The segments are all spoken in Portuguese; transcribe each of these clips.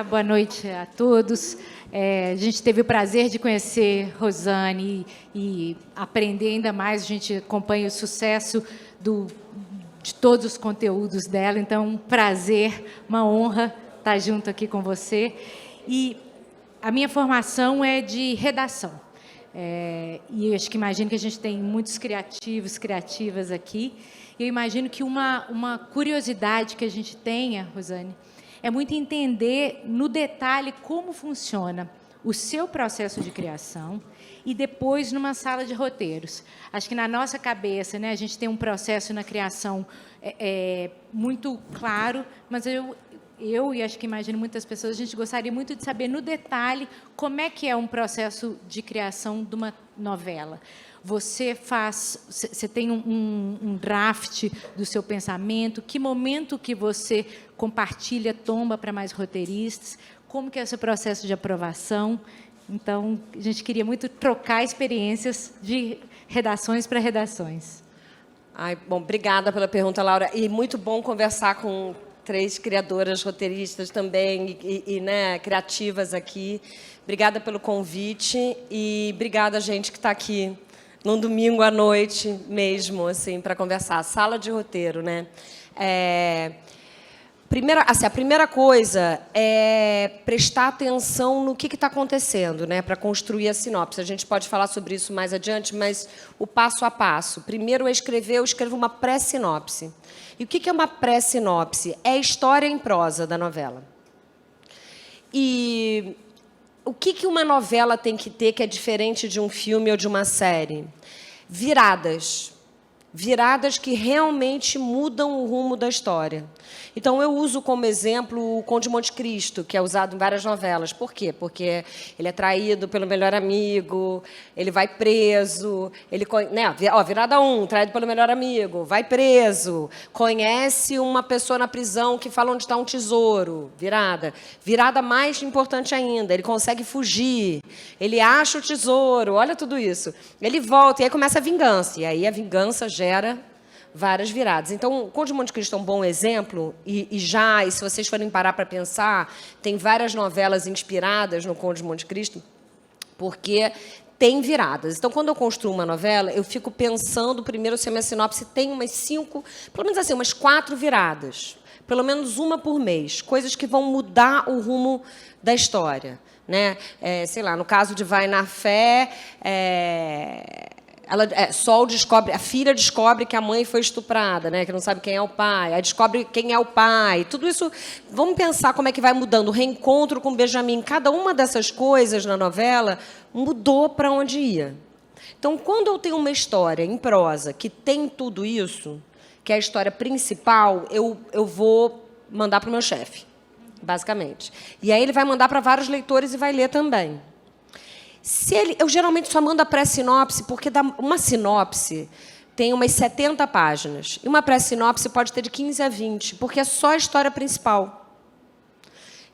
Olá, boa noite a todos. A gente teve o prazer de conhecer Rosane e aprender ainda mais. A gente acompanha o sucesso de todos os conteúdos dela, então um prazer, uma honra estar junto aqui com você. E a minha formação é de redação. E acho que imagino que a gente tem muitos criativos, criativas aqui. E eu imagino que uma curiosidade que a gente tenha, Rosane, é muito entender no detalhe como funciona o seu processo de criação e depois numa sala de roteiros. Acho que na nossa cabeça, né, a gente tem um processo na criação muito claro, mas eu e acho que imagino muitas pessoas, a gente gostaria muito de saber no detalhe como é que é um processo de criação de uma novela. Você tem um draft do seu pensamento, que momento que você compartilha, tomba para mais roteiristas, como que é o seu processo de aprovação. Então, a gente queria muito trocar experiências de redações para redações. Bom, obrigada pela pergunta, Laura. E muito bom conversar com 3 criadoras, roteiristas também, né, criativas aqui. Obrigada pelo convite e obrigada, gente, que está aqui num domingo à noite mesmo, assim, para conversar. Sala de roteiro, né? A primeira coisa é prestar atenção no que está acontecendo, né, para construir a sinopse. A gente pode falar sobre isso mais adiante, mas o passo a passo. Primeiro eu escrevo uma pré-sinopse. E o que é uma pré-sinopse? É a história em prosa da novela. E o que uma novela tem que ter que é diferente de um filme ou de uma série? Viradas. Viradas que realmente mudam o rumo da história. Então, eu uso como exemplo o Conde de Monte Cristo, que é usado em várias novelas. Por quê? Porque ele é traído pelo melhor amigo, ele vai preso, virada 1, traído pelo melhor amigo, vai preso, conhece uma pessoa na prisão que fala onde está um tesouro, virada. Virada mais importante ainda, ele consegue fugir, ele acha o tesouro, olha tudo isso. Ele volta e aí começa a vingança, e aí a vingança gera várias viradas. Então, o Conde de Monte Cristo é um bom exemplo, e se vocês forem parar para pensar, tem várias novelas inspiradas no Conde de Monte Cristo, porque tem viradas. Então, quando eu construo uma novela, eu fico pensando, primeiro, se a minha sinopse tem umas 5, pelo menos assim, umas 4 viradas, pelo menos uma por mês, coisas que vão mudar o rumo da história, né? Sei lá, no caso de Vai na Fé, a filha descobre que a mãe foi estuprada, né, que não sabe quem é o pai, aí descobre quem é o pai. Tudo isso, vamos pensar como é que vai mudando. O reencontro com Benjamin, cada uma dessas coisas na novela mudou para onde ia. Então, quando eu tenho uma história em prosa que tem tudo isso, que é a história principal, eu vou mandar para o meu chefe, basicamente. E aí ele vai mandar para vários leitores e vai ler também. Eu geralmente só mando a pré-sinopse, porque uma sinopse tem umas 70 páginas. E uma pré-sinopse pode ter de 15 a 20, porque é só a história principal.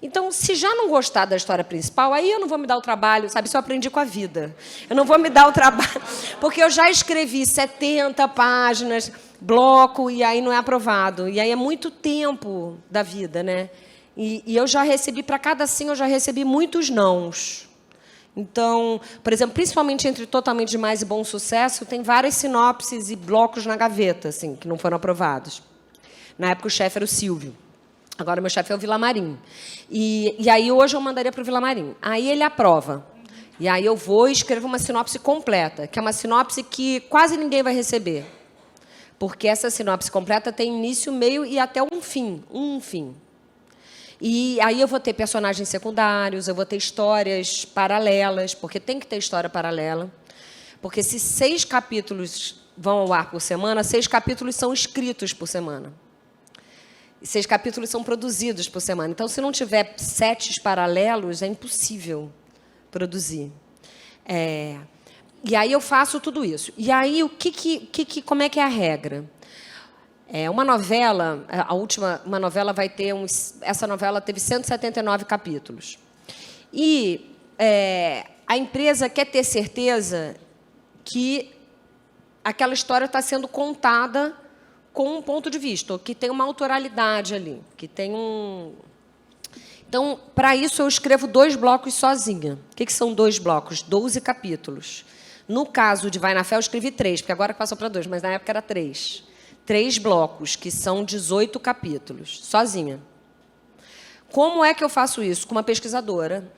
Então, se já não gostar da história principal, aí eu não vou me dar o trabalho, sabe? Isso eu aprendi com a vida. Eu não vou me dar o trabalho, porque eu já escrevi 70 páginas, bloco, e aí não é aprovado. E aí é muito tempo da vida, né? E eu já recebi, para cada sim, eu já recebi muitos nãos. Então, por exemplo, principalmente entre Totalmente Demais e Bom Sucesso, tem várias sinopses e blocos na gaveta, assim, que não foram aprovados. Na época, o chefe era o Silvio. Agora, meu chefe é o Vilamarim. E aí, hoje, eu mandaria para o Vilamarim. Aí, ele aprova. E aí, eu vou e escrevo uma sinopse completa, que é uma sinopse que quase ninguém vai receber. Porque essa sinopse completa tem início, meio e até um fim. E aí eu vou ter personagens secundários, eu vou ter histórias paralelas, porque tem que ter história paralela. Porque se 6 capítulos vão ao ar por semana, 6 capítulos são escritos por semana. E 6 capítulos são produzidos por semana. Então, se não tiver sets paralelos, é impossível produzir. E aí eu faço tudo isso. E aí, como é que é a regra? Uma novela, uma novela vai ter essa novela teve 179 capítulos. E a empresa quer ter certeza que aquela história está sendo contada com um ponto de vista, que tem uma autoralidade ali, que tem um... Então, para isso, eu escrevo 2 blocos sozinha. O que são 2 blocos? 12 capítulos. No caso de Vai na Fé, eu escrevi 3, porque agora passou para 2, mas na época era 3. 3 blocos, que são 18 capítulos, sozinha. Como é que eu faço isso? Com uma pesquisadora.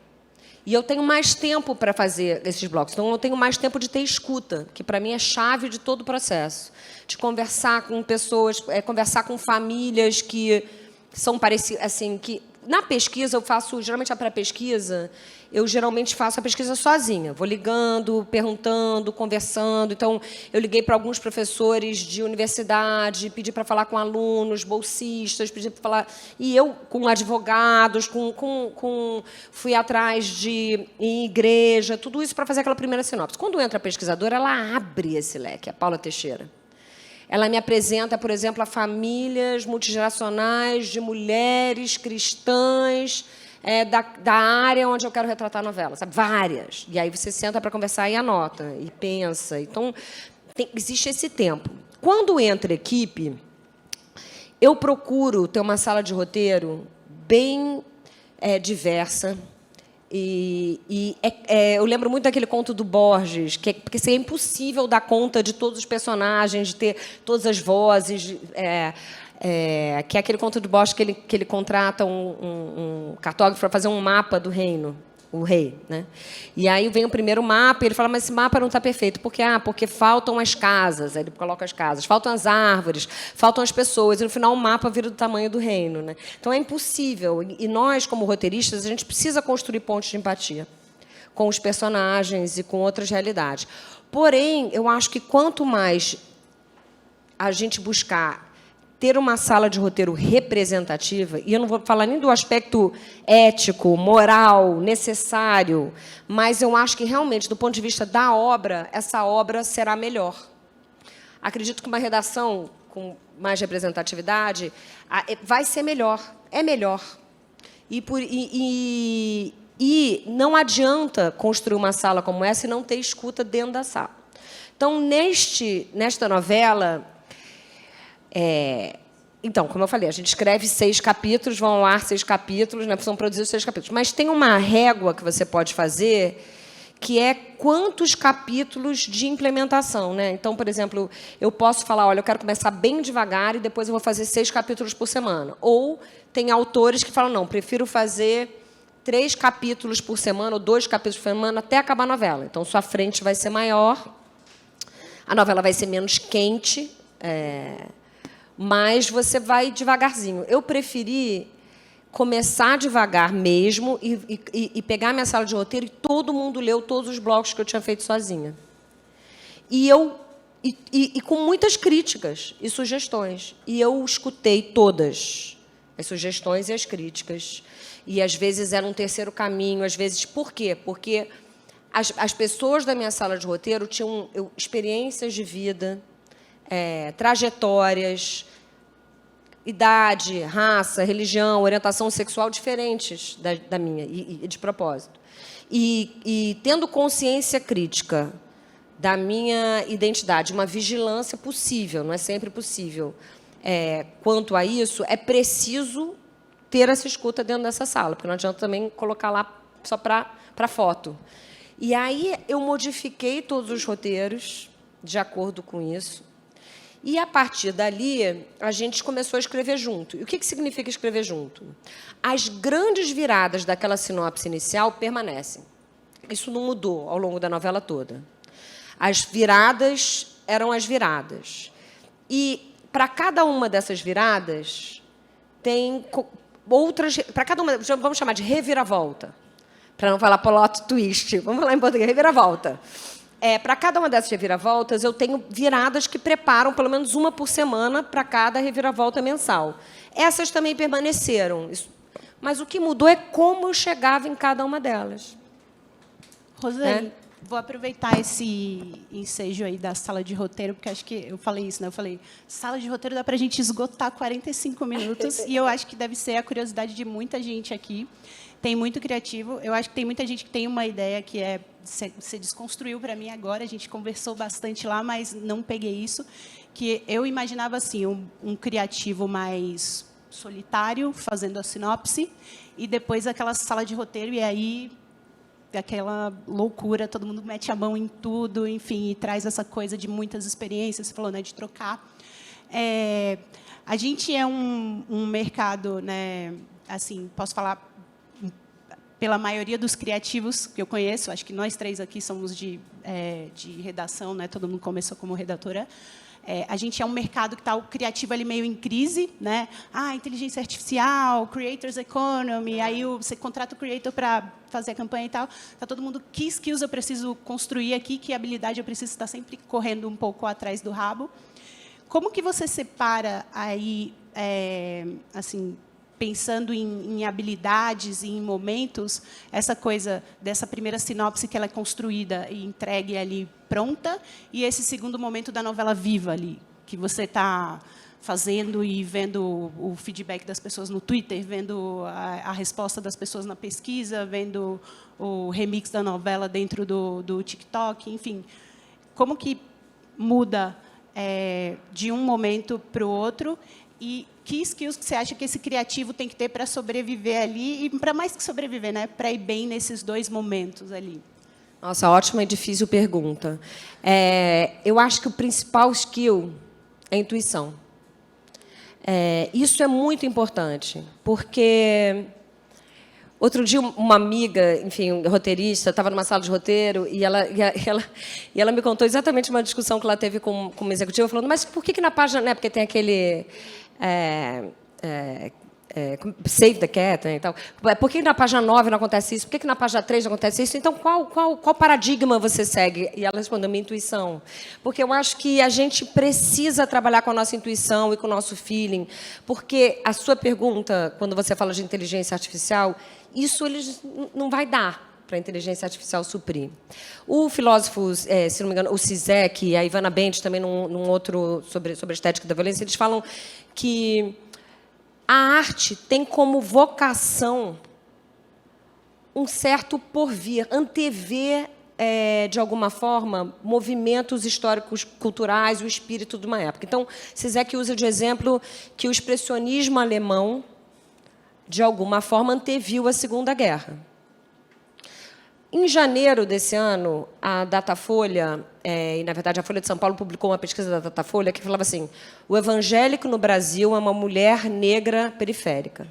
E eu tenho mais tempo para fazer esses blocos. Então, eu tenho mais tempo de ter escuta, que, para mim, é chave de todo o processo. De conversar com pessoas, conversar com famílias que são parecidas, assim, que... Na pesquisa, eu faço, geralmente, a pré-pesquisa, eu geralmente faço a pesquisa sozinha. Vou ligando, perguntando, conversando. Então, eu liguei para alguns professores de universidade, pedi para falar com alunos, bolsistas, pedi para falar... E eu, com advogados, fui atrás de em igreja, tudo isso para fazer aquela primeira sinopse. Quando entra a pesquisadora, ela abre esse leque, a Paula Teixeira. Ela me apresenta, por exemplo, a famílias multigeracionais de mulheres cristãs da área onde eu quero retratar a novela, sabe? Várias. E aí você senta para conversar e anota, e pensa. Então, existe esse tempo. Quando entra equipe, eu procuro ter uma sala de roteiro bem diversa. Eu lembro muito daquele conto do Borges, porque seria impossível dar conta de todos os personagens, de ter todas as vozes, que é aquele conto do Borges que ele contrata um cartógrafo para fazer um mapa do reino, o rei, né? E aí vem o primeiro mapa e ele fala, mas esse mapa não está perfeito. Por quê? Porque faltam as casas. Aí ele coloca as casas, faltam as árvores, faltam as pessoas. E, no final, o mapa vira do tamanho do reino, né? Então, é impossível. E nós, como roteiristas, a gente precisa construir pontos de empatia com os personagens e com outras realidades. Porém, eu acho que quanto mais a gente buscar ter uma sala de roteiro representativa, e eu não vou falar nem do aspecto ético, moral, necessário, mas eu acho que, realmente, do ponto de vista da obra, essa obra será melhor. Acredito que uma redação com mais representatividade vai ser melhor, é melhor. E não adianta construir uma sala como essa e não ter escuta dentro da sala. Então, nesta novela... Então, como eu falei, a gente escreve 6 capítulos, vão ao ar 6 capítulos, né, são produzidos 6 capítulos. Mas tem uma régua que você pode fazer, que é quantos capítulos de implementação, né? Então, por exemplo, eu posso falar, olha, eu quero começar bem devagar e depois eu vou fazer 6 capítulos por semana. Ou tem autores que falam, não, prefiro fazer 3 capítulos por semana ou 2 capítulos por semana até acabar a novela. Então, sua frente vai ser maior, a novela vai ser menos quente, mas você vai devagarzinho. Eu preferi começar devagar mesmo e pegar minha sala de roteiro e todo mundo leu todos os blocos que eu tinha feito sozinha. E com muitas críticas e sugestões. E eu escutei todas as sugestões e as críticas. E, às vezes, era um terceiro caminho. Às vezes, por quê? Porque as pessoas da minha sala de roteiro tinham experiências de vida, trajetórias, idade, raça, religião, orientação sexual diferentes da minha, e de propósito. E tendo consciência crítica da minha identidade, uma vigilância possível, não é sempre possível. Quanto a isso, é preciso ter essa escuta dentro dessa sala, porque não adianta também colocar lá só para foto. E aí eu modifiquei todos os roteiros de acordo com isso. E, a partir dali, a gente começou a escrever junto. E o que significa escrever junto? As grandes viradas daquela sinopse inicial permanecem. Isso não mudou ao longo da novela toda. As viradas eram as viradas. E, para cada uma dessas viradas, tem outras... Para cada uma, vamos chamar de reviravolta, para não falar plot twist. Vamos falar em português, reviravolta. Para cada uma dessas reviravoltas, eu tenho viradas que preparam pelo menos uma por semana para cada reviravolta mensal. Essas também permaneceram. Mas o que mudou é como eu chegava em cada uma delas. Rosane, vou aproveitar esse ensejo aí da sala de roteiro, porque acho que eu falei isso, né? Eu falei, sala de roteiro dá para a gente esgotar 45 minutos, e eu acho que deve ser a curiosidade de muita gente aqui. Tem muito criativo. Eu acho que tem muita gente que tem uma ideia que você desconstruiu para mim agora. A gente conversou bastante lá, mas não peguei isso. Que eu imaginava assim, um criativo mais solitário, fazendo a sinopse, e depois aquela sala de roteiro, e aí aquela loucura, todo mundo mete a mão em tudo, enfim, e traz essa coisa de muitas experiências, você falou, né, de trocar. A gente é um mercado, né, assim, posso falar pela maioria dos criativos que eu conheço, acho que nós três aqui somos de redação, né, todo mundo começou como redatora. A gente é um mercado que está o criativo ali meio em crise, né? Inteligência artificial, creators economy, aí você contrata o creator para fazer a campanha e tal. Tá todo mundo, que skills eu preciso construir aqui, que habilidade eu preciso estar sempre correndo um pouco atrás do rabo. Como que você separa aí, assim, pensando em habilidades e em momentos, essa coisa dessa primeira sinopse que ela é construída e entregue ali pronta, e esse segundo momento da novela viva ali, que você está fazendo e vendo o feedback das pessoas no Twitter, vendo a resposta das pessoas na pesquisa, vendo o remix da novela dentro do TikTok, enfim. Como que muda de um momento para o outro? E que skills que você acha que esse criativo tem que ter para sobreviver ali, e para mais que sobreviver, né, para ir bem nesses dois momentos ali? Nossa, ótima e difícil pergunta. Eu acho que o principal skill é a intuição. Isso é muito importante, porque outro dia uma amiga, enfim, roteirista, estava numa sala de roteiro e ela me contou exatamente uma discussão que ela teve com uma executiva, falando, mas por que na página, né, porque tem aquele Save the Cat, né, e tal. Por que na página 9 não acontece isso? Por que na página 3 não acontece isso? Então, qual paradigma você segue? E ela respondeu, minha intuição. Porque eu acho que a gente precisa trabalhar com a nossa intuição e com o nosso feeling. Porque a sua pergunta, quando você fala de inteligência artificial, isso eles não vai dar para a inteligência artificial suprir. O filósofo, se não me engano, o Zizek e a Ivana Bent, também num outro sobre a estética da violência, eles falam que a arte tem como vocação um certo porvir, antever, de alguma forma, movimentos históricos, culturais, o espírito de uma época. Então, Zizek usa de exemplo que o expressionismo alemão, de alguma forma, anteviu a Segunda Guerra. Em janeiro desse ano, a Datafolha, e, na verdade, a Folha de São Paulo publicou uma pesquisa da Datafolha que falava assim, o evangélico no Brasil é uma mulher negra periférica.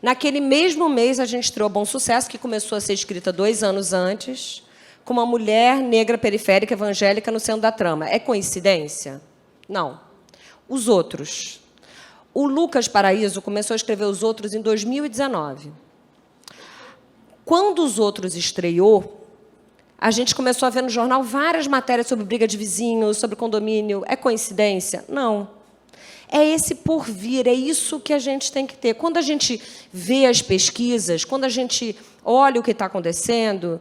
Naquele mesmo mês, a gente estreou Bom Sucesso, que começou a ser escrita 2 anos antes, com uma mulher negra periférica evangélica no centro da trama. É coincidência? Não. Os Outros. O Lucas Paraíso começou a escrever Os Outros em 2019. Quando Os Outros estreou, a gente começou a ver no jornal várias matérias sobre briga de vizinhos, sobre condomínio. É coincidência? Não. É esse porvir, é isso que a gente tem que ter. Quando a gente vê as pesquisas, quando a gente olha o que está acontecendo,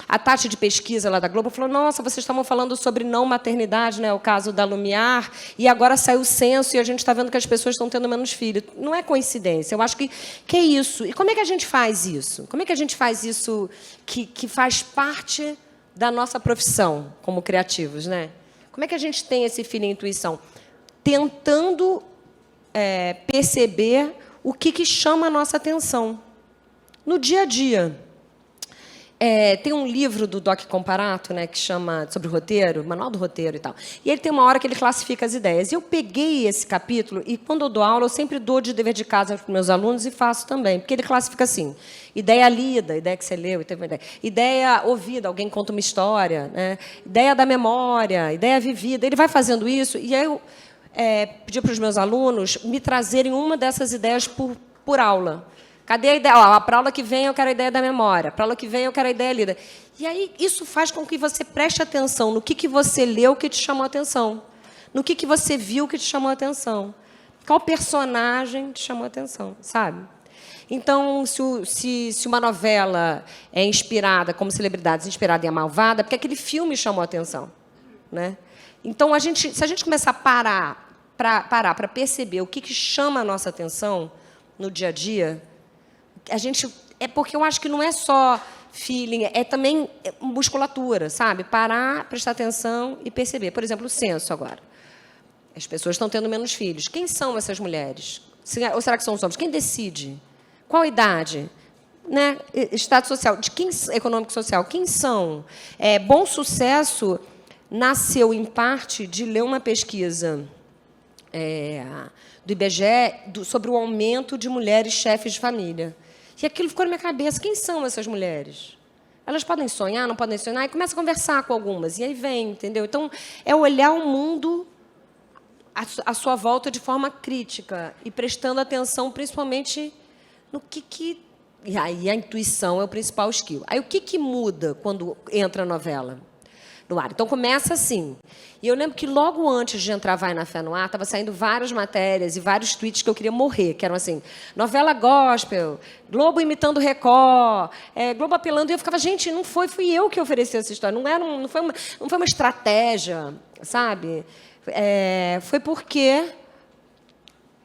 a Tati de pesquisa lá da Globo falou, nossa, vocês estavam falando sobre não maternidade, né, o caso da Lumiar, e agora saiu o censo e a gente está vendo que as pessoas estão tendo menos filhos. Não é coincidência, eu acho que é isso. E como é que a gente faz isso? Como é que a gente faz isso que faz parte da nossa profissão como criativos, né? Como é que a gente tem esse feeling e intuição? Tentando perceber o que chama a nossa atenção no dia a dia. Tem um livro do Doc Comparato, né, que chama sobre roteiro, Manual do Roteiro e tal. E ele tem uma hora que ele classifica as ideias. E eu peguei esse capítulo e, quando eu dou aula, eu sempre dou de dever de casa para os meus alunos e faço também. Porque ele classifica assim, ideia lida, ideia que você leu e teve uma ideia. Ideia ouvida, alguém conta uma história. Né? Ideia da memória, ideia vivida. Ele vai fazendo isso e aí eu pedi para os meus alunos me trazerem uma dessas ideias por aula. Cadê a ideia? Para a aula que vem eu quero a ideia da memória. Para a aula que vem eu quero a ideia lida. E aí isso faz com que você preste atenção no que você leu que te chamou a atenção. No que você viu que te chamou a atenção. Qual personagem te chamou a atenção, sabe? Então, se uma novela é inspirada, como Celebridades, inspirada em A Malvada, porque aquele filme chamou a atenção. Né? Então, se a gente começar a parar para perceber o que chama a nossa atenção no dia a dia, porque eu acho que não é só feeling, é também musculatura, sabe? Parar, prestar atenção e perceber. Por exemplo, o censo agora. As pessoas estão tendo menos filhos. Quem são essas mulheres? Ou será que são os homens? Quem decide? Qual a idade? Né? Estado social, econômico social, quem são? Bom Sucesso nasceu, em parte, de ler uma pesquisa do IBGE sobre o aumento de mulheres chefes de família. E aquilo ficou na minha cabeça. Quem são essas mulheres? Elas podem sonhar, não podem sonhar? E começa a conversar com algumas. E aí vem, entendeu? Então, é olhar o mundo à sua volta de forma crítica e prestando atenção, principalmente, no que... E aí a intuição é o principal skill. Aí o que muda quando entra a novela no ar? Então começa assim. E eu lembro que logo antes de entrar Vai na Fé no ar, estava saindo várias matérias e vários tweets que eu queria morrer, que eram assim, novela gospel, Globo imitando Record, Globo apelando. E eu ficava, gente, não fui eu que ofereci essa história. Não foi uma estratégia, sabe? Foi porque,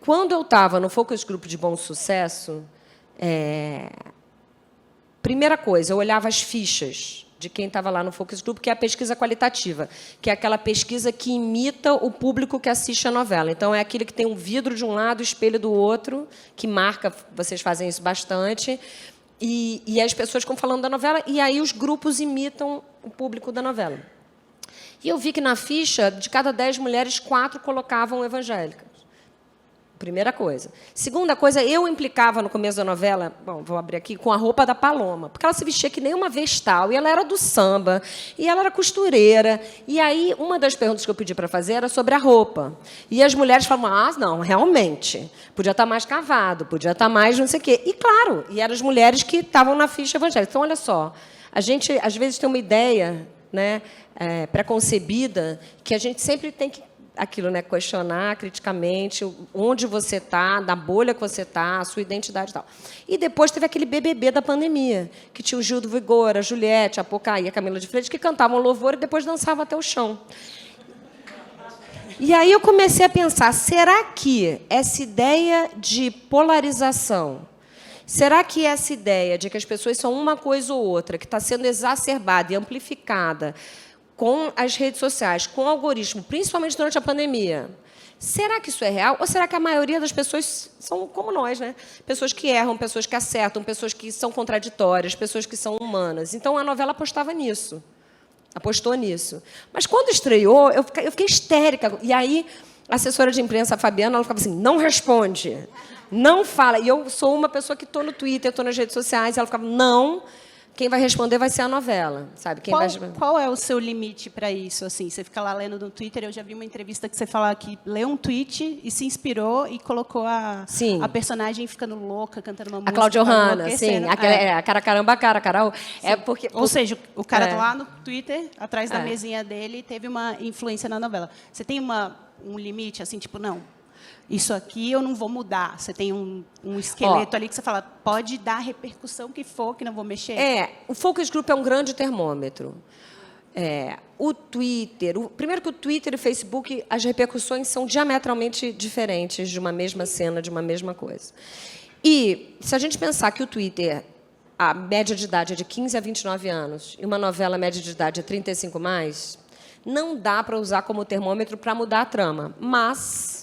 quando eu estava no Focus Group de Bom Sucesso, primeira coisa, eu olhava as fichas de quem estava lá no Focus Group, que é a pesquisa qualitativa, que é aquela pesquisa que imita o público que assiste a novela. Então, é aquele que tem um vidro de um lado, espelho do outro, que marca, vocês fazem isso bastante, e as pessoas ficam falando da novela, e aí os grupos imitam o público da novela. E eu vi que, na ficha, de cada 10 mulheres, 4 colocavam evangélicas. Primeira coisa. Segunda coisa, eu implicava no começo da novela, bom, vou abrir aqui, com a roupa da Paloma, porque ela se vestia que nem uma vestal, e ela era do samba, e ela era costureira. E aí, uma das perguntas que eu pedi para fazer era sobre a roupa. E as mulheres falavam, não, realmente, podia estar mais cavado, podia estar mais não sei o quê. E, claro, e eram as mulheres que estavam na ficha evangélica. Então, olha só, a gente, às vezes, tem uma ideia, né, pré-concebida, que a gente sempre tem que aquilo, né, questionar criticamente onde você está, na bolha que você está, a sua identidade e tal. E depois teve aquele BBB da pandemia, que tinha o Gil do Vigor, a Juliette, a Pocahí, a Camila de Freitas, que cantavam louvor e depois dançavam até o chão. E aí eu comecei a pensar, será que essa ideia de polarização, será que essa ideia de que as pessoas são uma coisa ou outra, que está sendo exacerbada e amplificada com as redes sociais, com o algoritmo, principalmente durante a pandemia, será que isso é real? Ou será que a maioria das pessoas são como nós, né? Pessoas que erram, pessoas que acertam, pessoas que são contraditórias, pessoas que são humanas. Então, a novela apostava nisso. Apostou nisso. Mas, quando estreou, eu fiquei histérica. E aí, a assessora de imprensa, a Fabiana, ela ficava assim, não responde, não fala. E eu sou uma pessoa que estou no Twitter, estou nas redes sociais, e ela ficava, não... Quem vai responder vai ser a novela, sabe? Qual é o seu limite para isso? Assim, você fica lá lendo no Twitter, eu já vi uma entrevista que você fala que leu um tweet e se inspirou e colocou a personagem ficando louca, cantando uma música. A Cláudia Hanna, sim. A cara caramba, cara, Carol. Ou seja, o cara tá lá no Twitter, atrás da mesinha dele, e teve uma influência na novela. Você tem um limite, assim, tipo, não, isso aqui eu não vou mudar. Você tem um esqueleto ali que você fala, pode dar a repercussão que for, que não vou mexer? O Focus Group é um grande termômetro. O Twitter... Primeiro que o Twitter e o Facebook, as repercussões são diametralmente diferentes de uma mesma cena, de uma mesma coisa. E, se a gente pensar que o Twitter, a média de idade é de 15 a 29 anos, e uma novela, a média de idade é 35 mais, não dá para usar como termômetro para mudar a trama. Mas...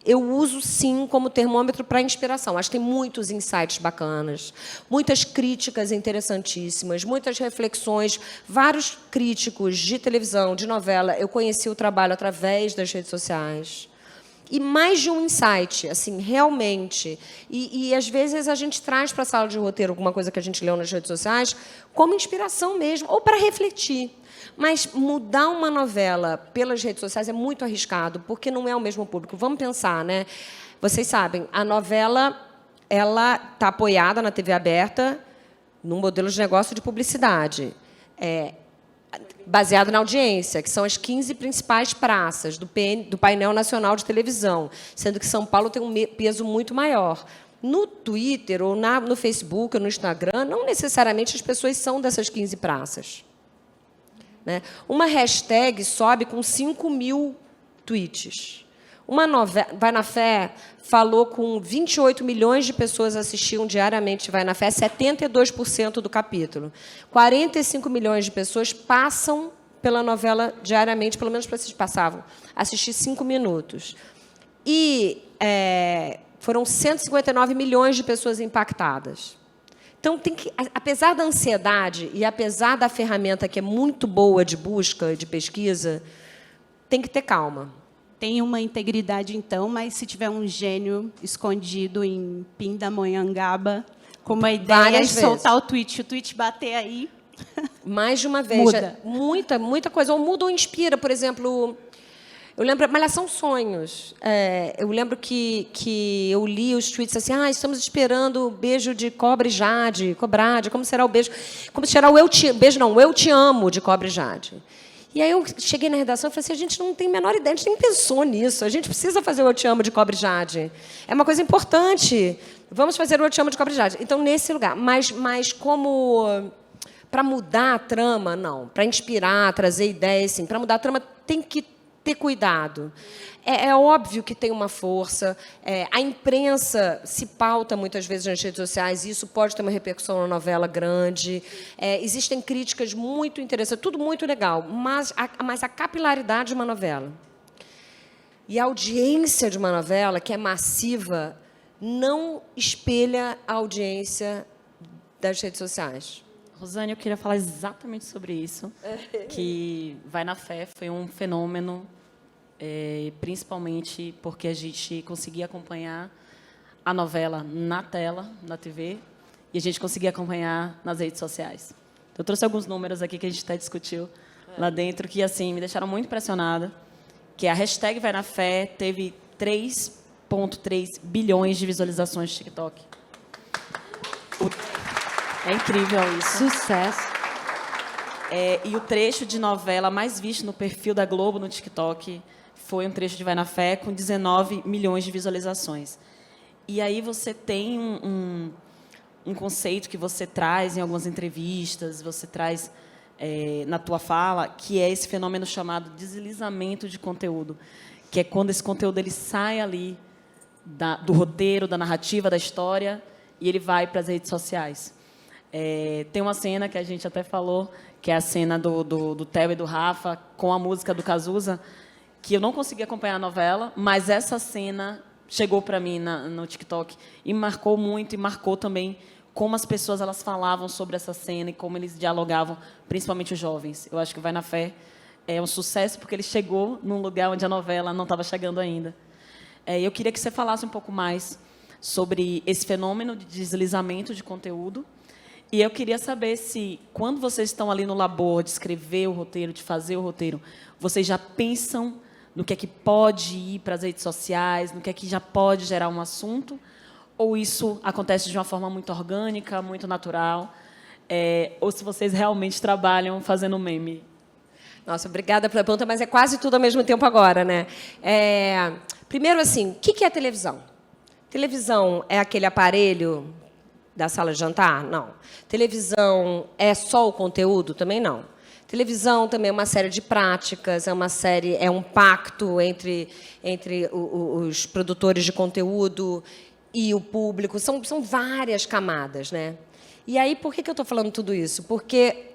eu uso, sim, como termômetro para inspiração. Acho que tem muitos insights bacanas, muitas críticas interessantíssimas, muitas reflexões. Vários críticos de televisão, de novela, eu conheci o trabalho através das redes sociais. E mais de um insight, assim, realmente. E às vezes, a gente traz para a sala de roteiro alguma coisa que a gente leu nas redes sociais como inspiração mesmo, ou para refletir. Mas mudar uma novela pelas redes sociais é muito arriscado, porque não é o mesmo público. Vamos pensar, né? Vocês sabem, a novela ela está apoiada na TV aberta num modelo de negócio de publicidade, baseado na audiência, que são as 15 principais praças do painel nacional de televisão, sendo que São Paulo tem um peso muito maior. No Twitter, ou no Facebook, ou no Instagram, não necessariamente as pessoas são dessas 15 praças. Né? Uma hashtag sobe com 5.000 tweets. Uma novela, Vai na Fé, falou com 28 milhões de pessoas assistiam diariamente Vai na Fé, 72% do capítulo. 45 milhões de pessoas passam pela novela diariamente, pelo menos passavam, assistir 5 minutos. E Foram 159 milhões de pessoas impactadas. Então, apesar da ansiedade e apesar da ferramenta que é muito boa de busca, de pesquisa, tem que ter calma. Tem uma integridade, então, mas se tiver um gênio escondido em Pindamonhangaba, com uma ideia de soltar o tweet bater aí... Mais de uma vez. Muda. Muita coisa. Ou muda ou inspira. Por exemplo, eu lembro... Malhação Sonhos. Eu lembro que eu li os tweets assim, estamos esperando o beijo de Cobra e Jade. Cobrade, como será o beijo? Como será o eu te... Beijo não, o eu te amo de Cobra e Jade. E aí eu cheguei na redação e falei assim, a gente não tem a menor ideia, a gente nem pensou nisso. A gente precisa fazer o eu te amo de Cobra e Jade. É uma coisa importante. Vamos fazer o eu te amo de Cobra e Jade. Então, nesse lugar. Mas como... Para mudar a trama, não. Para inspirar, trazer ideias, sim. Para mudar a trama, tem que ter cuidado. É óbvio que tem uma força. A imprensa se pauta muitas vezes nas redes sociais, e isso pode ter uma repercussão na novela grande. Existem críticas muito interessantes, tudo muito legal, mas a capilaridade de uma novela e a audiência de uma novela, que é massiva, não espelha a audiência das redes sociais. Rosane, eu queria falar exatamente sobre isso, que Vai na Fé foi um fenômeno, principalmente porque a gente conseguia acompanhar a novela na tela, na TV, e a gente conseguia acompanhar nas redes sociais. Então, eu trouxe alguns números aqui que a gente até discutiu lá dentro, que assim me deixaram muito impressionada, que a hashtag Vai na Fé teve 3,3 bilhões de visualizações de TikTok. É incrível isso. Sucesso. E o trecho de novela mais visto no perfil da Globo no TikTok foi um trecho de Vai na Fé com 19 milhões de visualizações. E aí você tem um conceito que você traz em algumas entrevistas, você traz na tua fala, que é esse fenômeno chamado deslizamento de conteúdo, que é quando esse conteúdo ele sai ali do roteiro, da narrativa, da história, e ele vai para as redes sociais. Tem uma cena que a gente até falou, que é a cena do Theo e do Rafa, com a música do Cazuza, que eu não consegui acompanhar a novela, mas essa cena chegou para mim no TikTok e marcou muito, e marcou também como as pessoas elas falavam sobre essa cena e como eles dialogavam, principalmente os jovens. Eu acho que Vai na Fé é um sucesso porque ele chegou num lugar onde a novela não estava chegando ainda. Eu queria que você falasse um pouco mais sobre esse fenômeno de deslizamento de conteúdo. E eu queria saber se, quando vocês estão ali no labor de escrever o roteiro, de fazer o roteiro, vocês já pensam no que é que pode ir para as redes sociais, no que é que já pode gerar um assunto, ou isso acontece de uma forma muito orgânica, muito natural, ou se vocês realmente trabalham fazendo meme? Nossa, obrigada pela pergunta, mas é quase tudo ao mesmo tempo agora, né? Primeiro, assim, o que é televisão? Televisão é aquele aparelho da sala de jantar? Não. Televisão é só o conteúdo? Também não. Televisão também é uma série de práticas, é um pacto entre os produtores de conteúdo e o público. São várias camadas, né? E aí, por que eu estou falando tudo isso? Porque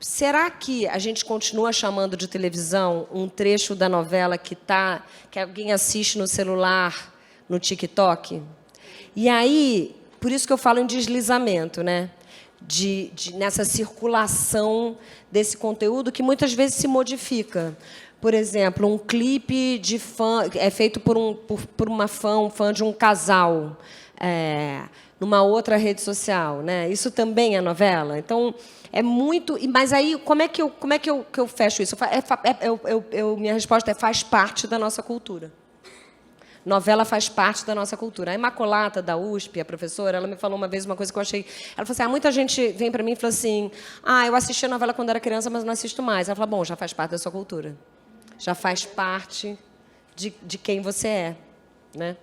será que a gente continua chamando de televisão um trecho da novela que alguém assiste no celular, no TikTok? E aí, por isso que eu falo em deslizamento, né? Nessa circulação desse conteúdo que muitas vezes se modifica. Por exemplo, um clipe de fã é feito por um fã de um casal, numa outra rede social, né? Isso também é novela. Então, é muito. Mas aí, como é que eu fecho isso? Minha resposta é: faz parte da nossa cultura. Novela faz parte da nossa cultura. A Imaculata, da USP, a professora, ela me falou uma vez uma coisa que eu achei... Ela falou assim, muita gente vem para mim e fala assim, eu assisti a novela quando era criança, mas não assisto mais. Ela falou, bom, já faz parte da sua cultura. Já faz parte de quem você é. Né?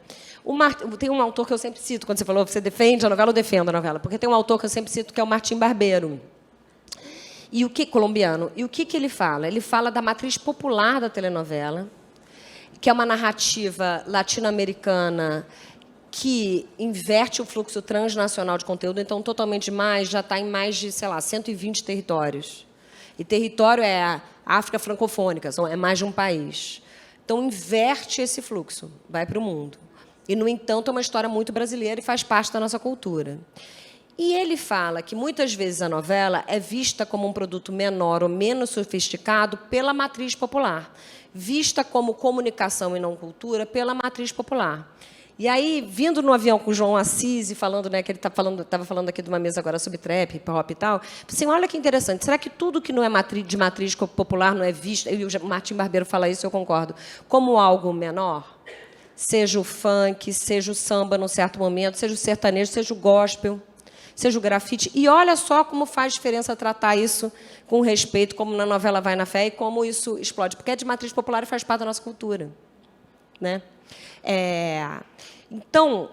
Tem um autor que eu sempre cito, quando você falou, você defende a novela, eu defendo a novela, porque tem um autor que eu sempre cito, que é o Martim Barbeiro, colombiano. E o que ele fala? Ele fala da matriz popular da telenovela, que é uma narrativa latino-americana que inverte o fluxo transnacional de conteúdo, então, totalmente já está em mais de, 120 territórios. E território é a África francofônica, é mais de um país. Então, inverte esse fluxo, vai para o mundo. E, no entanto, é uma história muito brasileira e faz parte da nossa cultura. E ele fala que, muitas vezes, a novela é vista como um produto menor ou menos sofisticado pela matriz popular, vista como comunicação e não cultura pela matriz popular. E aí, vindo no avião com o João Assis, falando, né, que ele estava falando aqui de uma mesa agora sobre trap, hip hop e tal, assim, olha que interessante, será que tudo que não é de matriz popular não é visto, e o Martim Barbeiro fala isso, eu concordo, como algo menor? Seja o funk, seja o samba num certo momento, seja o sertanejo, seja o gospel, seja o grafite. E olha só como faz diferença tratar isso com respeito, como na novela Vai na Fé, e como isso explode, porque é de matriz popular e faz parte da nossa cultura, né? Então,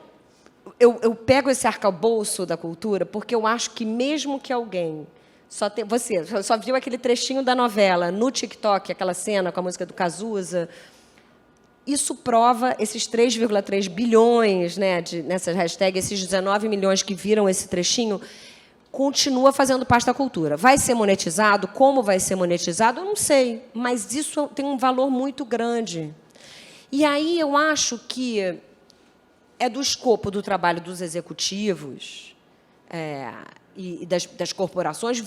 eu pego esse arcabouço da cultura porque eu acho que, mesmo que alguém você só viu aquele trechinho da novela no TikTok, aquela cena com a música do Cazuza, isso prova esses 3,3 bilhões, né, nessas hashtags, esses 19 milhões que viram esse trechinho, continua fazendo parte da cultura. Vai ser monetizado? Como vai ser monetizado? Eu não sei, mas isso tem um valor muito grande. E aí eu acho que é do escopo do trabalho dos executivos e das corporações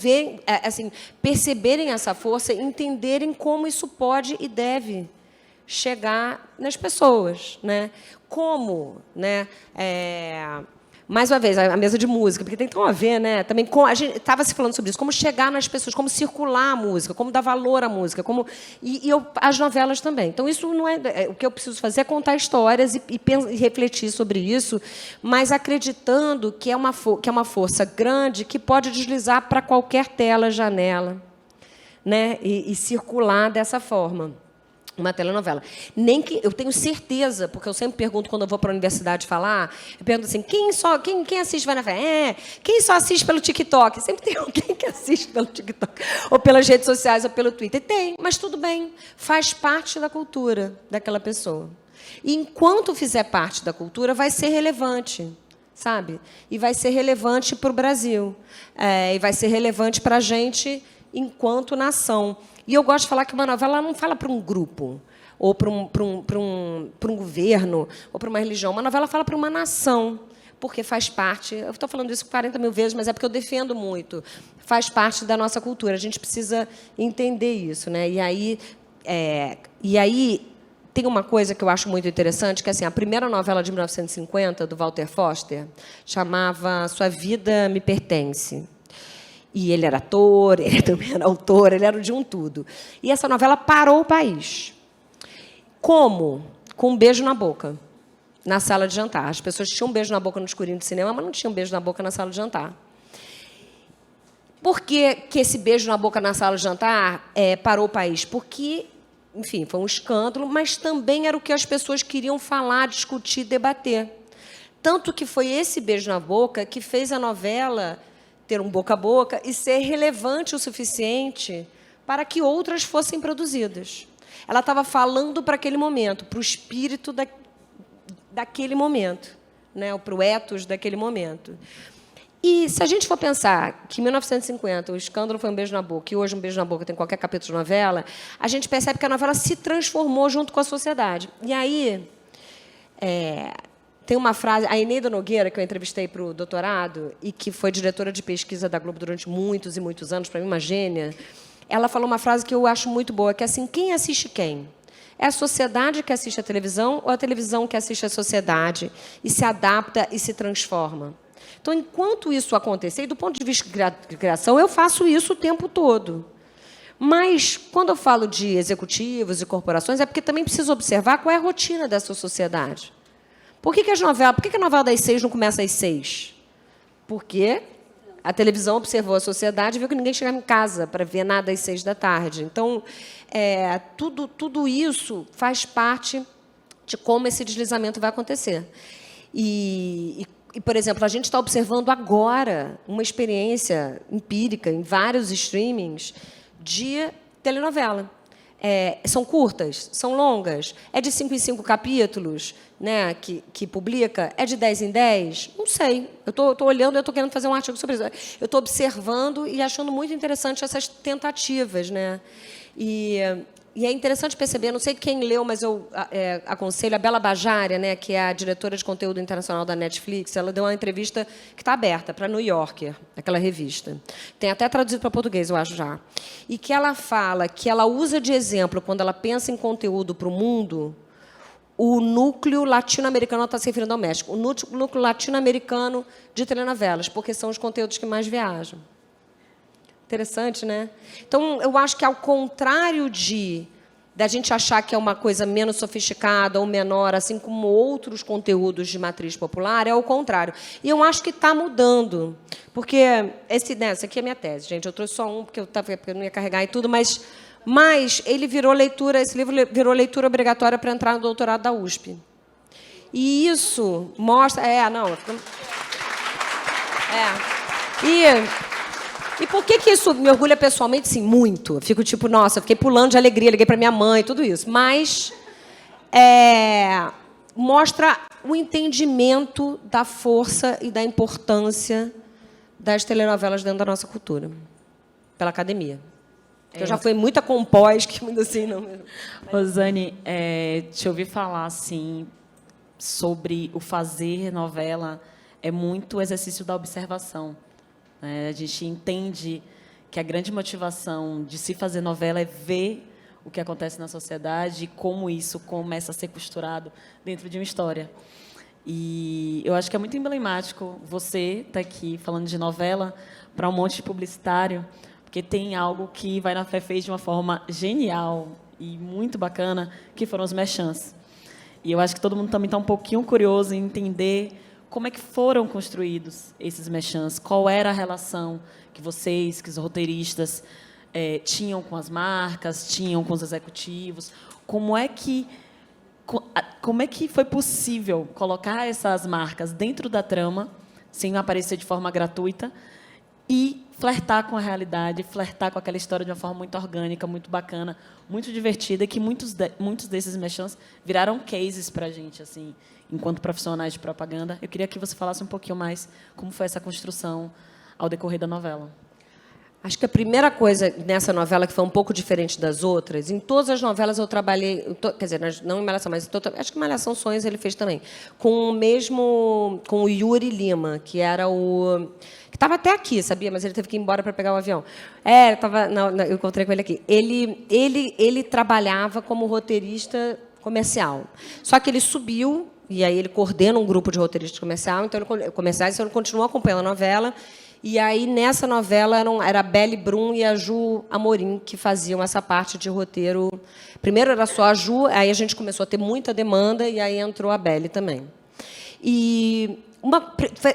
assim, perceberem essa força, entenderem como isso pode e deve chegar nas pessoas, né? Como, né? Mais uma vez, a mesa de música, porque tem tão a ver, né? Também a gente estava se falando sobre isso, como chegar nas pessoas, como circular a música, como dar valor à música, as novelas também. Então, isso não o que eu preciso fazer é contar histórias e refletir sobre isso, mas acreditando que é uma força grande que pode deslizar para qualquer tela, janela, né? E circular dessa forma. Uma telenovela. Nem que eu tenho certeza, porque eu sempre pergunto quando eu vou para a universidade falar, eu pergunto assim, quem assiste Vai na Fé? Quem só assiste pelo TikTok? Sempre tem alguém que assiste pelo TikTok, ou pelas redes sociais, ou pelo Twitter. Tem, mas tudo bem, faz parte da cultura daquela pessoa. E, enquanto fizer parte da cultura, vai ser relevante, sabe? E vai ser relevante para o Brasil. E vai ser relevante para a gente enquanto nação. E eu gosto de falar que uma novela não fala para um grupo, ou para um governo, ou para uma religião. Uma novela fala para uma nação, porque faz parte... Eu estou falando isso 40 mil vezes, mas é porque eu defendo muito. Faz parte da nossa cultura. A gente precisa entender isso, né? E aí tem uma coisa que eu acho muito interessante, que assim, a primeira novela de 1950, do Walter Foster, chamava Sua Vida Me Pertence. E ele era ator, ele também era autor, ele era de um tudo. E essa novela parou o país. Como? Com um beijo na boca, na sala de jantar. As pessoas tinham um beijo na boca no escurinho do cinema, mas não tinham um beijo na boca na sala de jantar. Por que esse beijo na boca na sala de jantar parou o país? Porque, enfim, foi um escândalo, mas também era o que as pessoas queriam falar, discutir, debater. Tanto que foi esse beijo na boca que fez a novela ter um boca a boca e ser relevante o suficiente para que outras fossem produzidas. Ela estava falando para aquele momento, para o espírito daquele momento, né? Ou para o ethos daquele momento. E, se a gente for pensar que, em 1950, o escândalo foi um beijo na boca, e hoje um beijo na boca tem qualquer capítulo de novela, a gente percebe que a novela se transformou junto com a sociedade. E aí... Tem uma frase, a Eneida Nogueira, que eu entrevistei para o doutorado, e que foi diretora de pesquisa da Globo durante muitos e muitos anos, para mim, uma gênia, ela falou uma frase que eu acho muito boa, que é assim, quem assiste quem? É a sociedade que assiste a televisão ou a televisão que assiste a sociedade e se adapta e se transforma? Então, enquanto isso acontecer, e do ponto de vista de criação, eu faço isso o tempo todo. Mas, quando eu falo de executivos e corporações, é porque também preciso observar qual é a rotina dessa sociedade. Por que a novela das 6 não começa às 6? Porque a televisão observou a sociedade e viu que ninguém chegava em casa para ver nada às 6 da tarde. Então, tudo isso faz parte de como esse deslizamento vai acontecer. E, por exemplo, a gente está observando agora uma experiência empírica em vários streamings de telenovela. São curtas, são longas, é de 5 em 5 capítulos, né, que publica, é de 10 em 10? Não sei. Eu estou olhando, eu estou querendo fazer um artigo sobre isso. Eu estou observando e achando muito interessante essas tentativas, né? E E é interessante perceber, não sei quem leu, mas eu aconselho, a Bela Bajaria, né, que é a diretora de conteúdo internacional da Netflix, ela deu uma entrevista que está aberta para New Yorker, aquela revista. Tem até traduzido para português, eu acho já. E que ela fala que ela usa de exemplo, quando ela pensa em conteúdo para o mundo, o núcleo latino-americano, ela está se referindo ao México, o núcleo latino-americano de telenovelas, porque são os conteúdos que mais viajam. Interessante, né? Então, eu acho que, ao contrário da gente achar que é uma coisa menos sofisticada ou menor, assim como outros conteúdos de matriz popular, é o contrário. E eu acho que está mudando. Porque essa aqui é a minha tese, gente. Eu trouxe só um, porque eu não ia carregar e tudo, mas ele virou leitura, esse livro virou leitura obrigatória para entrar no doutorado da USP. E isso mostra... E por que isso me orgulha pessoalmente? Sim, muito. Eu fico tipo, nossa, eu fiquei pulando de alegria, liguei para minha mãe, tudo isso. Mas mostra o entendimento da força e da importância das telenovelas dentro da nossa cultura, pela academia. Eu já fui muita compós, que muito assim, não mesmo. Rosane, te ouvi falar assim, sobre o fazer novela, é muito exercício da observação. A gente entende que a grande motivação de se fazer novela é ver o que acontece na sociedade e como isso começa a ser costurado dentro de uma história. E eu acho que é muito emblemático você estar aqui falando de novela para um monte de publicitário, porque tem algo que Vai na Fé fez de uma forma genial e muito bacana, que foram os merchans. E eu acho que todo mundo também está um pouquinho curioso em entender como é que foram construídos esses merchans, qual era a relação que vocês, que os roteiristas, tinham com as marcas, tinham com os executivos, como é que foi possível colocar essas marcas dentro da trama, sem aparecer de forma gratuita, e flertar com a realidade, flertar com aquela história de uma forma muito orgânica, muito bacana, muito divertida, que muitos desses merchans viraram cases para a gente, assim, enquanto profissionais de propaganda. Eu queria que você falasse um pouquinho mais como foi essa construção ao decorrer da novela. Acho que a primeira coisa nessa novela, que foi um pouco diferente das outras, em todas as novelas eu trabalhei, quer dizer, não em Malhação, mas acho que Malhação Sonhos ele fez também, com o Yuri Lima, que era que estava até aqui, sabia? Mas ele teve que ir embora para pegar o avião. Eu encontrei com ele aqui. Ele trabalhava como roteirista comercial. Só que ele subiu, e aí ele coordena um grupo de roteiristas comerciais, então ele continuou acompanhando a novela. E aí, nessa novela, era a Belle Brum e a Ju Amorim que faziam essa parte de roteiro. Primeiro era só a Ju, aí a gente começou a ter muita demanda, e aí entrou a Belle também. E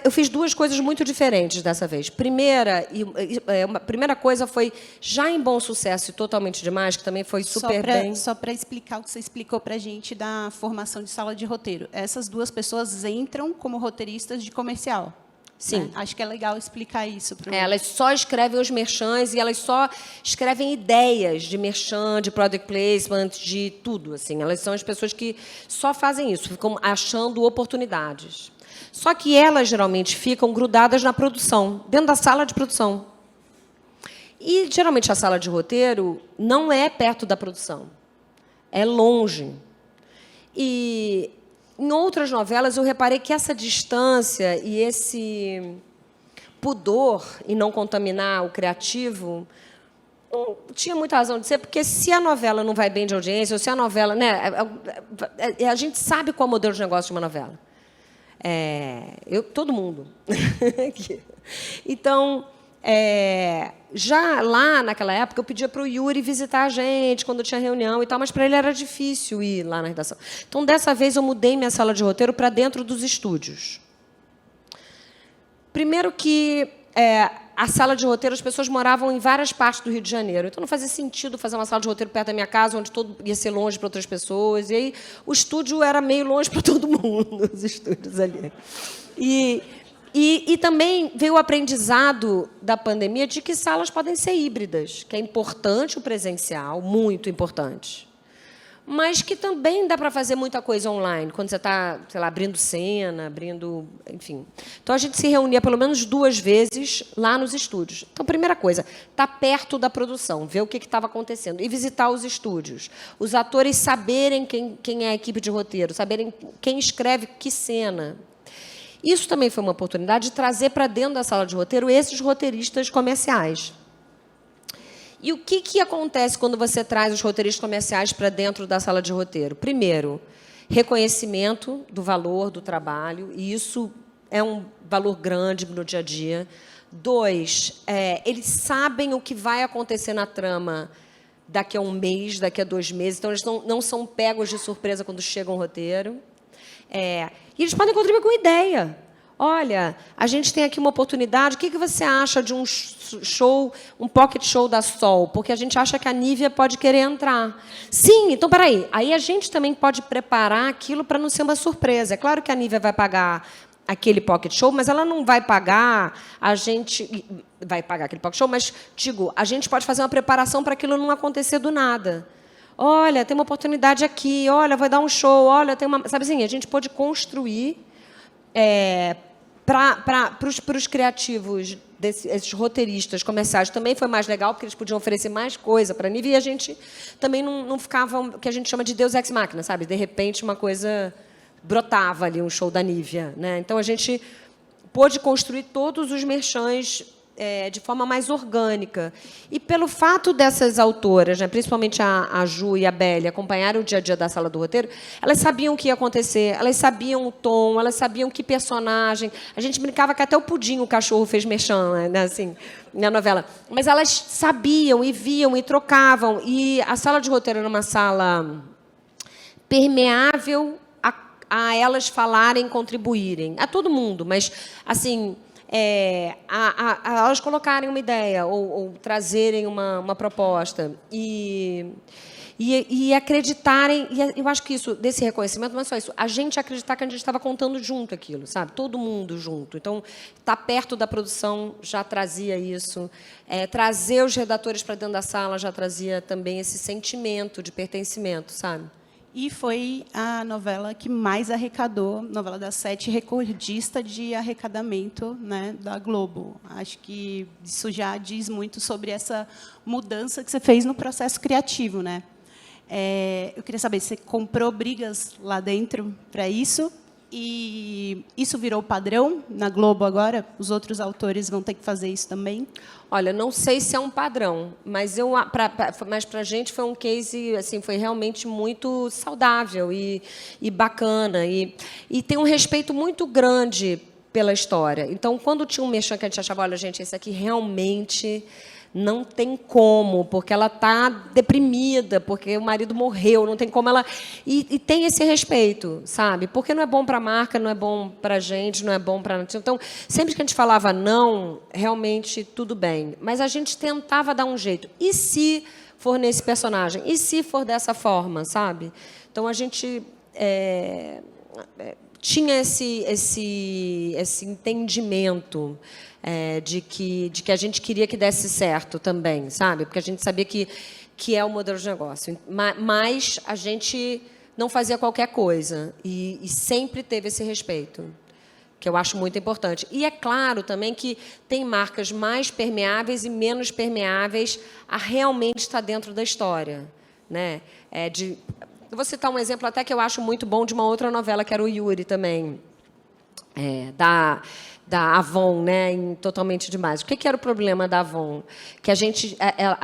eu fiz duas coisas muito diferentes dessa vez. A primeira coisa foi, já em Bom Sucesso e Totalmente Demais, que também foi super bem... Só para explicar o que você explicou para a gente da formação de sala de roteiro. Essas duas pessoas entram como roteiristas de comercial. Sim. Acho que é legal explicar isso. Elas só escrevem os merchans e elas só escrevem ideias de merchan, de product placement, de tudo. Assim. Elas são as pessoas que só fazem isso, ficam achando oportunidades. Só que elas, geralmente, ficam grudadas na produção, dentro da sala de produção. E, geralmente, a sala de roteiro não é perto da produção. É longe. E... em outras novelas, eu reparei que essa distância e esse pudor em não contaminar o criativo tinha muita razão de ser, porque se a novela não vai bem de audiência, ou se a novela... a gente sabe qual é o modelo de negócio de uma novela. Todo mundo. Então... já lá naquela época eu pedia para o Yuri visitar a gente quando tinha reunião e tal, mas para ele era difícil ir lá na redação. Então, dessa vez, eu mudei minha sala de roteiro para dentro dos estúdios. Primeiro que a sala de roteiro, as pessoas moravam em várias partes do Rio de Janeiro, então não fazia sentido fazer uma sala de roteiro perto da minha casa, onde todo ia ser longe para outras pessoas, e aí o estúdio era meio longe para todo mundo, os estúdios ali. E também veio o aprendizado da pandemia de que salas podem ser híbridas, que é importante o presencial, muito importante. mas que também dá para fazer muita coisa online, quando você está, sei lá, abrindo cena, enfim. Então, a gente se reunia pelo menos 2 vezes lá nos estúdios. Então, primeira coisa, estar perto da produção, ver o que estava acontecendo, e visitar os estúdios. Os atores saberem quem é a equipe de roteiro, saberem quem escreve que cena. Isso também foi uma oportunidade de trazer para dentro da sala de roteiro esses roteiristas comerciais. E o que acontece quando você traz os roteiristas comerciais para dentro da sala de roteiro? Primeiro, reconhecimento do valor do trabalho, e isso é um valor grande no dia a dia. 2, eles sabem o que vai acontecer na trama daqui a 1 mês, daqui a 2 meses, então eles não são pegos de surpresa quando chega um roteiro. E eles podem contribuir com ideia. Olha, a gente tem aqui uma oportunidade, o que você acha de um show, um pocket show da Sol? Porque a gente acha que a Nívia pode querer entrar. Sim, então, peraí. Aí a gente também pode preparar aquilo para não ser uma surpresa. É claro que a Nívia vai pagar aquele pocket show, mas ela não vai pagar, a gente vai pagar aquele pocket show, mas, digo, a gente pode fazer uma preparação para aquilo não acontecer do nada. Olha, tem uma oportunidade aqui, olha, vai dar um show, olha, tem uma... Sabe assim, a gente pode construir... para os criativos, esses roteiristas comerciais, também foi mais legal, porque eles podiam oferecer mais coisa para a Nívia, e a gente também não ficava, o que a gente chama de Deus Ex Machina, sabe? De repente, uma coisa brotava ali, um show da Nívia, né? Então, a gente pôde construir todos os merchans de forma mais orgânica. E pelo fato dessas autoras, né, principalmente a Ju e a Belle, acompanharem o dia a dia da sala do roteiro, elas sabiam o que ia acontecer, elas sabiam o tom, elas sabiam que personagem. A gente brincava que até o Pudim, o cachorro, fez merchan, né, assim, na novela. Mas elas sabiam e viam e trocavam. E a sala de roteiro era uma sala permeável a elas falarem, contribuírem. A todo mundo, mas, assim... a elas colocarem uma ideia ou trazerem uma proposta e acreditarem. E eu acho que isso, desse reconhecimento, não é só isso. A gente acreditar que a gente estava contando junto aquilo, sabe? Todo mundo junto. Então, estar perto da produção já trazia isso. Trazer os redatores para dentro da sala já trazia também esse sentimento de pertencimento, sabe? E foi a novela que mais arrecadou, novela das 7, recordista de arrecadamento, né, da Globo. Acho que isso já diz muito sobre essa mudança que você fez no processo criativo, né? Eu queria saber, você comprou brigas lá dentro para isso? E isso virou padrão na Globo agora? Os outros autores vão ter que fazer isso também? Olha, não sei se é um padrão, mas para a gente foi um case, assim, foi realmente muito saudável e bacana. E tem um respeito muito grande pela história. Então, quando tinha um merchan que a gente achava, olha, gente, esse aqui realmente... não tem como, porque ela está deprimida, porque o marido morreu, não tem como ela... E tem esse respeito, sabe? Porque não é bom para a marca, não é bom para a gente, não é bom para... Então, sempre que a gente falava não, realmente tudo bem. Mas a gente tentava dar um jeito. E se for nesse personagem? E se for dessa forma, sabe? Então, a gente... tinha esse entendimento de que a gente queria que desse certo também, sabe? Porque a gente sabia que é o modelo de negócio. Mas a gente não fazia qualquer coisa e sempre teve esse respeito, que eu acho muito importante. E é claro também que tem marcas mais permeáveis e menos permeáveis a realmente estar dentro da história, né? Eu vou citar um exemplo até que eu acho muito bom de uma outra novela, que era o Yuri também, da Avon, né, em Totalmente Demais. O que era o problema da Avon? Que a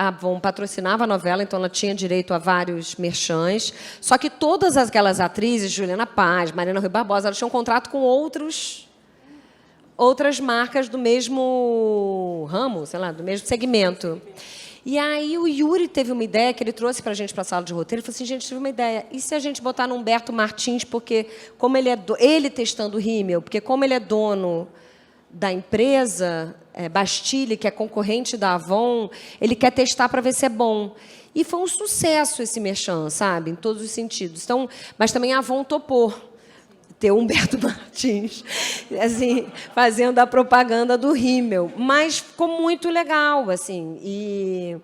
Avon patrocinava a novela, então ela tinha direito a vários merchans, só que todas aquelas atrizes, Juliana Paz, Marina Rui Barbosa, elas tinham um contrato com outras marcas do mesmo ramo, sei lá, do mesmo segmento. E aí o Yuri teve uma ideia que ele trouxe para a gente para a sala de roteiro. Ele falou assim, gente, tive uma ideia. E se a gente botar no Humberto Martins, porque como ele testando o rímel, porque como ele é dono da empresa Bastille, que é concorrente da Avon, ele quer testar para ver se é bom. E foi um sucesso esse merchan, sabe, em todos os sentidos. Então, mas também a Avon topou ter o Humberto Martins, assim, fazendo a propaganda do rímel, mas ficou muito legal, assim, e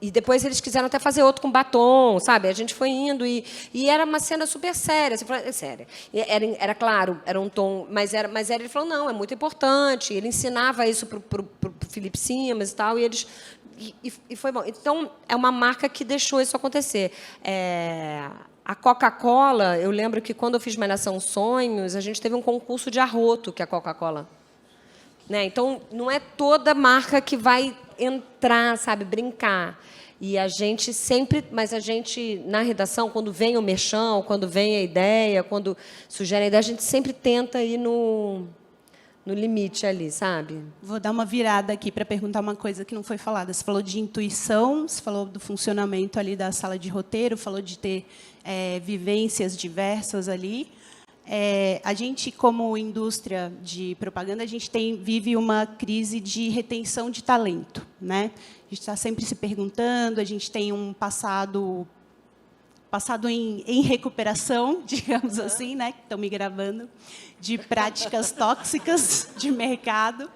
E depois eles quiseram até fazer outro com batom, sabe? A gente foi indo e era uma cena super séria. Você falou, é séria. Era claro, era um tom, mas ele falou, não, é muito importante. Ele ensinava isso para o Felipe Simas e tal, e eles... E foi bom. Então, é uma marca que deixou isso acontecer. A Coca-Cola, eu lembro que, quando eu fiz Malhação Sonhos, a gente teve um concurso de arroto, que é a Coca-Cola. Né? Então, não é toda marca que vai entrar, sabe, brincar. E a gente sempre... Mas a gente, na redação, quando vem o merchan, quando vem a ideia, quando sugere a ideia, a gente sempre tenta ir no limite ali, sabe? Vou dar uma virada aqui para perguntar uma coisa que não foi falada. Você falou de intuição, você falou do funcionamento ali da sala de roteiro, falou de ter vivências diversas ali. A gente, como indústria de propaganda, a gente vive uma crise de retenção de talento, né? A gente está sempre se perguntando, a gente tem um passado em recuperação, digamos assim, né? Estão me gravando, de práticas tóxicas de mercado.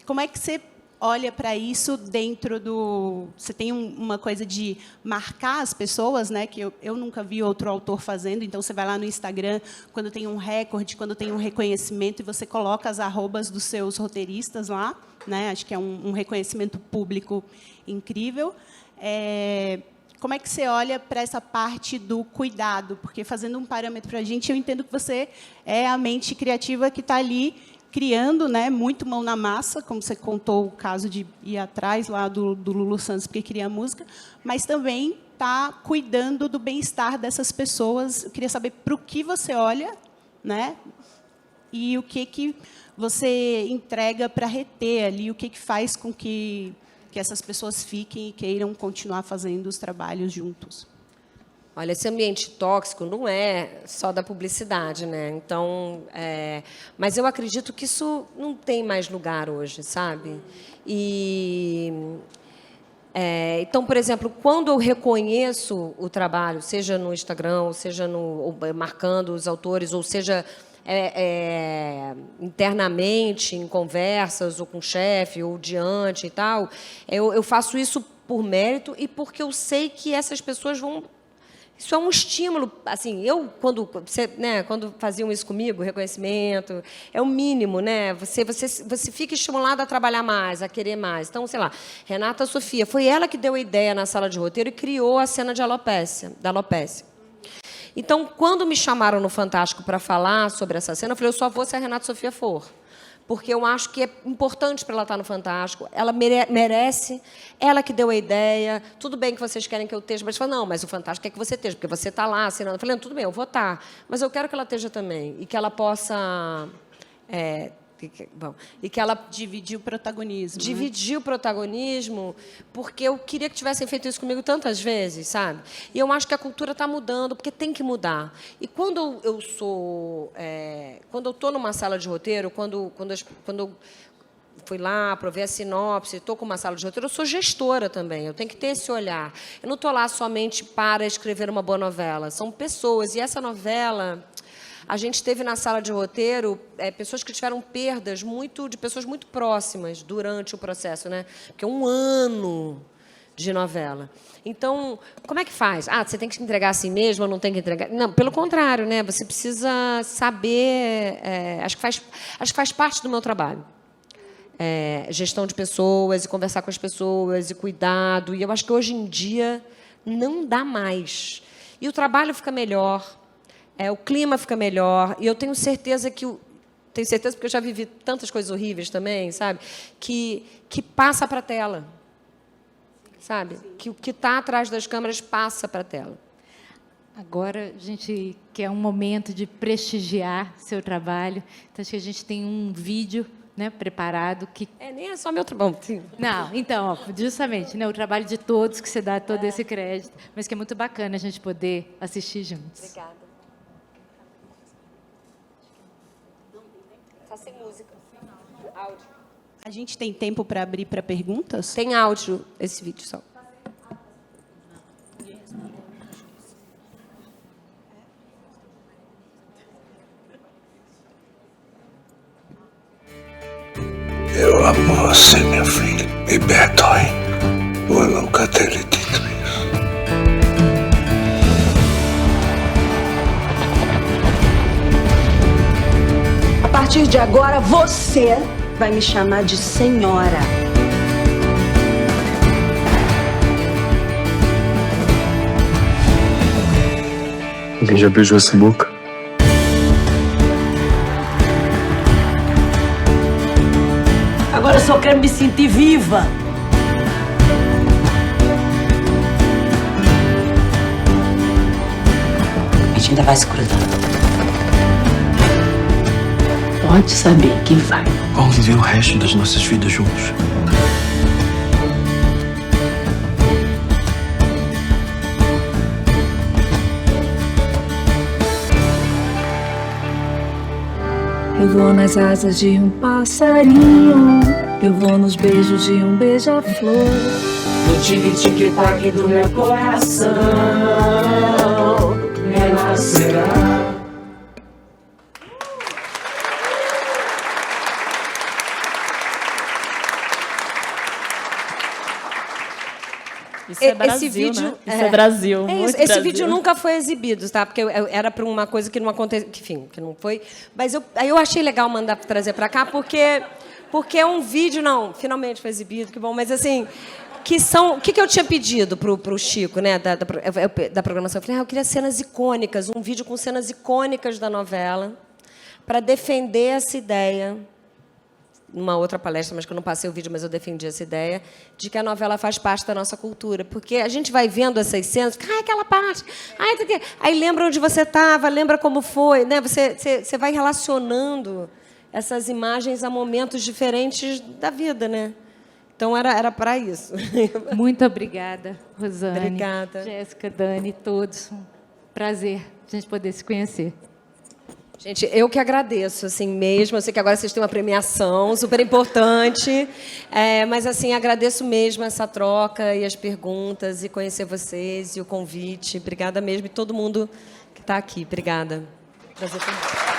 Como é que você olha para isso dentro do... Você tem uma coisa de marcar as pessoas, né? Que eu nunca vi outro autor fazendo. Então, você vai lá no Instagram, quando tem um recorde, quando tem um reconhecimento, e você coloca as arrobas dos seus roteiristas lá, né? Acho que é um reconhecimento público incrível. Como é que você olha para essa parte do cuidado? Porque, fazendo um parâmetro para a gente, eu entendo que você é a mente criativa que está ali criando, né, muito mão na massa, como você contou o caso de ir atrás lá do Lulu Santos, porque queria música, mas também está cuidando do bem-estar dessas pessoas. Eu queria saber para o que você olha, né, e o que você entrega para reter ali, o que faz com que essas pessoas fiquem e queiram continuar fazendo os trabalhos juntos. Olha, esse ambiente tóxico não é só da publicidade, né? Então, mas eu acredito que isso não tem mais lugar hoje, sabe? Então, por exemplo, quando eu reconheço o trabalho, seja no Instagram, ou seja marcando os autores, ou seja internamente, em conversas, ou com o chefe, ou diante e tal, eu faço isso por mérito e porque eu sei que essas pessoas vão... Isso é um estímulo. Assim, quando faziam isso comigo, reconhecimento, é o mínimo, né? Você fica estimulado a trabalhar mais, a querer mais. Então, sei lá, Renata Sofia, foi ela que deu a ideia na sala de roteiro e criou a cena da alopécia. Então, quando me chamaram no Fantástico para falar sobre essa cena, eu falei, eu só vou se a Renata Sofia for. Porque eu acho que é importante para ela estar no Fantástico. Ela merece, ela que deu a ideia. Tudo bem que vocês querem que eu esteja, mas não, mas o Fantástico quer que você esteja, porque você está lá assinando. Eu falei, tudo bem, eu vou estar, mas eu quero que ela esteja também e que ela possa... e que ela dividir o protagonismo. Dividir o protagonismo, porque eu queria que tivessem feito isso comigo tantas vezes, sabe? E eu acho que a cultura está mudando, porque tem que mudar. E quando eu estou numa sala de roteiro, quando eu fui lá, provei a sinopse, estou com uma sala de roteiro, eu sou gestora também, eu tenho que ter esse olhar. Eu não estou lá somente para escrever uma boa novela, são pessoas. E essa novela... A gente teve na sala de roteiro pessoas que tiveram perdas de pessoas muito próximas durante o processo, né? Porque é 1 ano de novela. Então, como é que faz? Você tem que entregar a si mesmo ou não tem que entregar? Não, pelo contrário, né? Você precisa saber... acho que faz parte do meu trabalho. Gestão de pessoas, e conversar com as pessoas, e cuidado. E eu acho que, hoje em dia, não dá mais. E o trabalho fica melhor. O clima fica melhor, e eu tenho certeza porque eu já vivi tantas coisas horríveis também, sabe? Que passa para a tela, sabe? Que o que está atrás das câmeras passa para a tela. Agora, a gente quer um momento de prestigiar seu trabalho, então acho que a gente tem um vídeo, né, preparado que... Nem é só meu trabalho. Não, então, justamente, né, o trabalho de todos, que você dá todo esse crédito, mas que é muito bacana a gente poder assistir juntos. Obrigada. Sem música. Áudio. A gente tem tempo para abrir para perguntas? Tem áudio esse vídeo só. Eu amo você, meu filho. Me perdoe por nunca ter lhe dito isso. A partir de agora, você vai me chamar de senhora. Alguém já beijou essa boca? Agora eu só quero me sentir viva. A gente ainda vai se cruzar. Pode saber que vai. Vamos viver o resto das nossas vidas juntos. Eu vou nas asas de um passarinho, eu vou nos beijos de um beija-flor, no tic-tic-tac do meu coração renascerá. Isso é Brasil, esse vídeo, né? Isso é Brasil. É muito isso. Esse Brasil. vídeo nunca foi exibido, tá? Porque era para uma coisa que não aconteceu, enfim, que não foi. Mas aí eu achei legal mandar trazer para cá, porque é um vídeo, não, finalmente foi exibido, que bom. Mas assim, que são, o que eu tinha pedido pro Chico, né, da programação? Eu falei, eu queria cenas icônicas, um vídeo com cenas icônicas da novela, para defender essa ideia. Numa outra palestra, mas que eu não passei o vídeo, mas eu defendi essa ideia, de que a novela faz parte da nossa cultura. Porque a gente vai vendo essas cenas, fica, aquela parte, aí lembra onde você estava, lembra como foi, né? Você vai relacionando essas imagens a momentos diferentes da vida, né? Então, era para isso. Muito obrigada, Rosane. Obrigada. Jéssica, Dani, todos. Um prazer a gente poder se conhecer. Gente, eu que agradeço, assim, mesmo. Eu sei que agora vocês têm uma premiação super importante, mas, assim, agradeço mesmo essa troca e as perguntas e conhecer vocês e o convite. Obrigada mesmo e todo mundo que está aqui. Obrigada. Prazer ter...